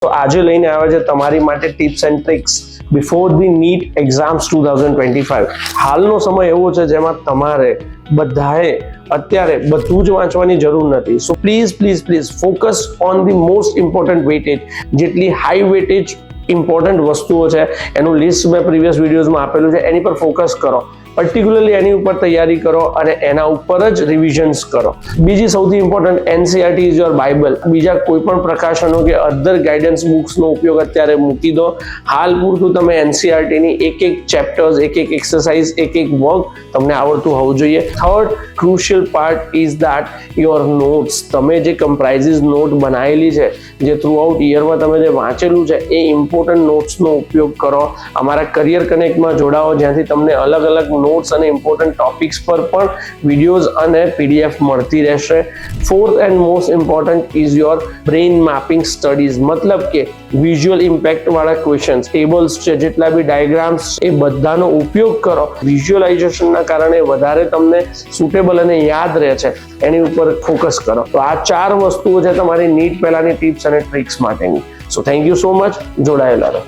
તો આજે લઈને આવ્યા છે તમારી માટે tips and tricks before the NEET exams 2025. હાલનો સમય એવો છે જેમાં તમારે બધાએ અત્યારે બધું જ વાંચવાની જરૂર નથી. So please focus on the most important weightage. જેટલી હાઈ વેટેજ ઇમ્પોર્ટન્ટ વસ્તુઓ છે એનું લિસ્ટ મેં પ્રીવિયસ વિડીયોઝમાં આપેલું છે, એની પર ફોકસ કરો, પર્ટિક્યુલરલી એની ઉપર તૈયારી કરો અને એના ઉપર જ રિવિઝન્સ કરો. બીજી સૌથી important, NCERT is your Bible. બીજા કોઈ પણ પ્રકાશનો કે અધર ગાઈડન્સ બુક્સનો ઉપયોગ અત્યારે મૂકી દો. હાલ પૂરતું તમે એનસીઈઆરટીની એક ચેપ્ટર્સ, એક એક્સરસાઇઝ, એક વર્ક તમને આવડતું હોવું જોઈએ. Third crucial part is that your notes. તમે જે કમ્પ્રાઇઝિસ નોટ બનાવેલી છે, જે થ્રુ આઉટ યરમાં તમે જે વાંચેલું છે, એ ઇમ્પોર્ટન્ટ નોટ્સનો ઉપયોગ કરો. અમારા કરિયર કનેક્ટમાં જોડાઓ, જ્યાંથી તમને અલગ અલગ નોટ્સ અને ઇમ્પોર્ટન્ટ ટોપિક્સ પર પણ વિડીયોઝ અને પીડીએફ મળતી રહેશે. Fourth and most important is your brain mapping studies. મતલબ કે વિઝ્યુઅલ ઇમ્પેક્ટ વાળા ક્વેશ્ચન્સ, ટેબલ્સ છે, જેટલા બી ડાયાગ્રામ્સ, એ બધાનો ઉપયોગ કરો. વિઝ્યુઅલાઇઝેશનના કારણે વધારે તમને સુટેબલ અને યાદ રહે છે, એની ઉપર ફોકસ કરો. તો આ 4 વસ્તુઓ છે તમારી નીટ પહેલાની ટિપ્સ અને ટ્રિક્સ માટેની. So thank you so much. જોડાયેલા રહો.